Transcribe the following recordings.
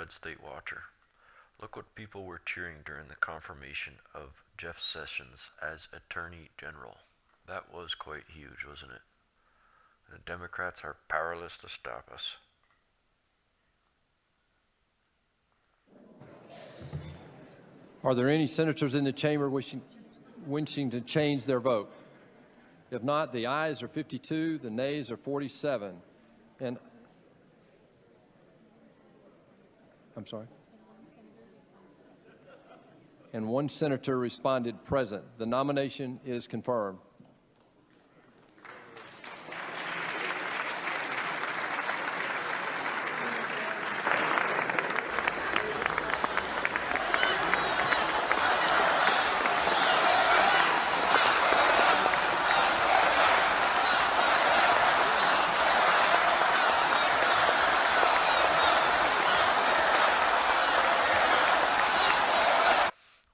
Red State Watcher. Look what people were cheering during the confirmation of Jeff Sessions as Attorney General. That was quite huge, wasn't it? The Democrats are powerless to stop us. Are there any senators in the chamber wishing to change their vote? If not, the ayes are 52, the nays are 47. And I'm sorry? And one senator responded present. The nomination is confirmed.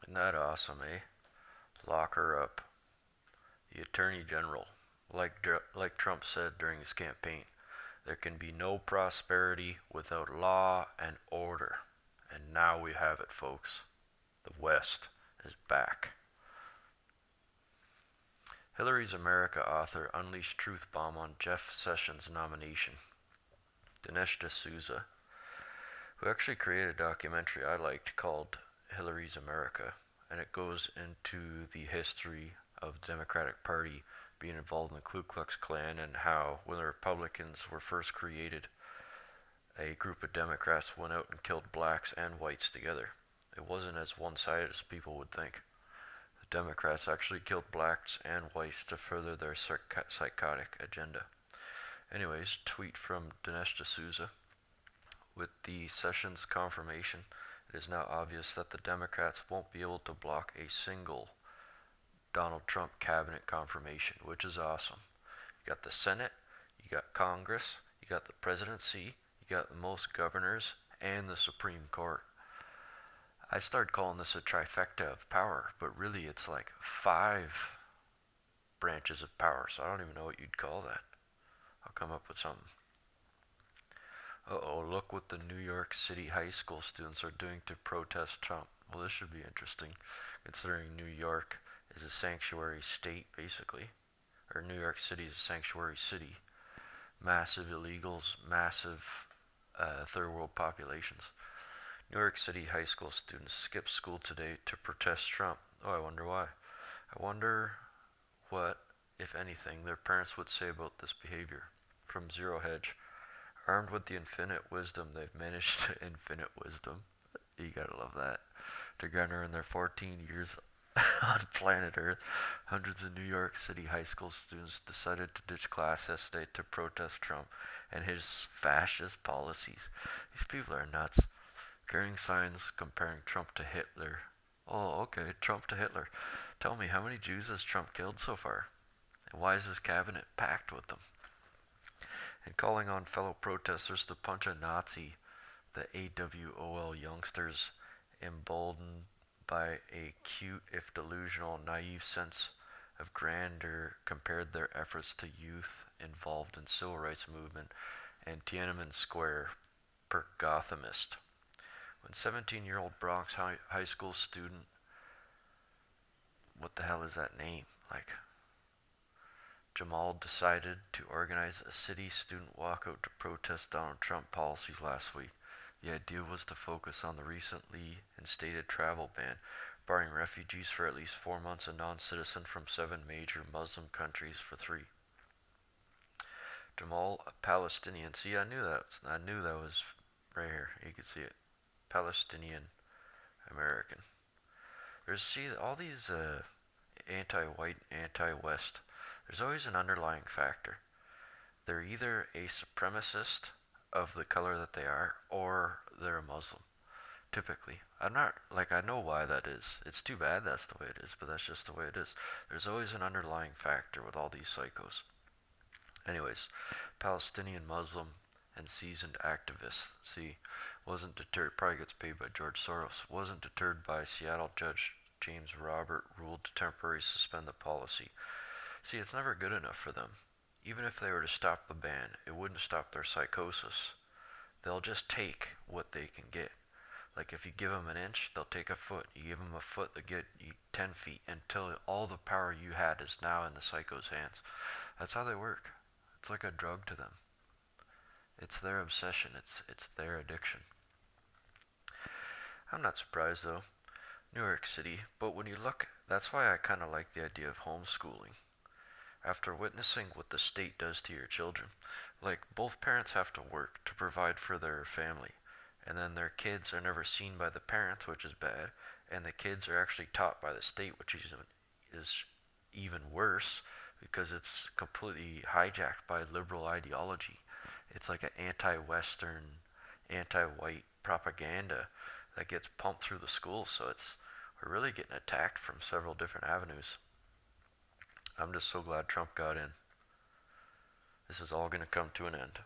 Isn't that awesome, eh? Lock her up. The Attorney General, like Trump said during his campaign, there can be no prosperity without law and order. And now we have it, folks. The West is back. Hillary's America author unleashed truth bomb on Jeff Sessions' nomination. Dinesh D'Souza, who actually created a documentary I liked called Hillary's America, and it goes into the history of the Democratic Party being involved in the Ku Klux Klan and how, when the Republicans were first created, a group of Democrats went out and killed blacks and whites together. It wasn't as one-sided as people would think. The Democrats actually killed blacks and whites to further their psychotic agenda. Anyways, tweet from Dinesh D'Souza. With the Sessions confirmation, it is now obvious that the Democrats won't be able to block a single Donald Trump cabinet confirmation, which is awesome. You got the Senate, you got Congress, you got the presidency, you got most governors, and the Supreme Court. I started calling this a trifecta of power, but really it's like 5 branches of power, so I don't even know what you'd call that. I'll come up with something. Uh-oh, look what the New York City high school students are doing to protest Trump. Well, this should be interesting, considering New York is a sanctuary state, basically. Or New York City is a sanctuary city. Massive illegals, massive third world populations. New York City high school students skipped school today to protest Trump. Oh, I wonder why. I wonder what, if anything, their parents would say about this behavior. From Zero Hedge. Armed with the infinite wisdom, they've managed to infinite wisdom. You gotta love that. To garner in their 14 years on planet Earth, hundreds of New York City high school students decided to ditch class yesterday to protest Trump and his fascist policies. These people are nuts. Carrying signs comparing Trump to Hitler. Oh, okay, Trump to Hitler. Tell me, how many Jews has Trump killed so far? And why is his cabinet packed with them? And calling on fellow protesters to punch a Nazi, the AWOL youngsters, emboldened by a cute, if delusional, naive sense of grandeur, compared their efforts to youth involved in civil rights movement and Tiananmen Square per Gothamist. When 17-year-old Bronx high school student, what the hell is that name? Like, Jamal decided to organize a city student walkout to protest Donald Trump policies last week. The idea was to focus on the recently instated travel ban, barring refugees for at least 4 months and non-citizen from 7 major Muslim countries for 3. Jamal, a Palestinian. See, I knew that was right here. You could see it. Palestinian American. See, all these anti-white, anti-West, there's always an underlying factor. They're either a supremacist of the color that they are, or they're a Muslim. Typically. I'm not, like, I know why that is. It's too bad that's the way it is, but that's just the way it is. There's always an underlying factor with all these psychos. Anyways, Palestinian Muslim and seasoned activist, see, wasn't deterred, probably gets paid by George Soros, wasn't deterred by Seattle Judge James Robert ruled to temporarily suspend the policy. See, it's never good enough for them. Even if they were to stop the ban, it wouldn't stop their psychosis. They'll just take what they can get. Like if you give them an inch, they'll take a foot. You give them a foot, they get you 10 feet until all the power you had is now in the psycho's hands. That's how they work. It's like a drug to them. It's their obsession. It's their addiction. I'm not surprised though. New York City, but when you look, that's why I kind of like the idea of homeschooling. After witnessing what the state does to your children, like both parents have to work to provide for their family, and then their kids are never seen by the parents, which is bad, and the kids are actually taught by the state, which is even worse because it's completely hijacked by liberal ideology. It's like an anti-Western, anti-white propaganda that gets pumped through the schools. So we're really getting attacked from several different avenues. I'm just so glad Trump got in. This is all going to come to an end.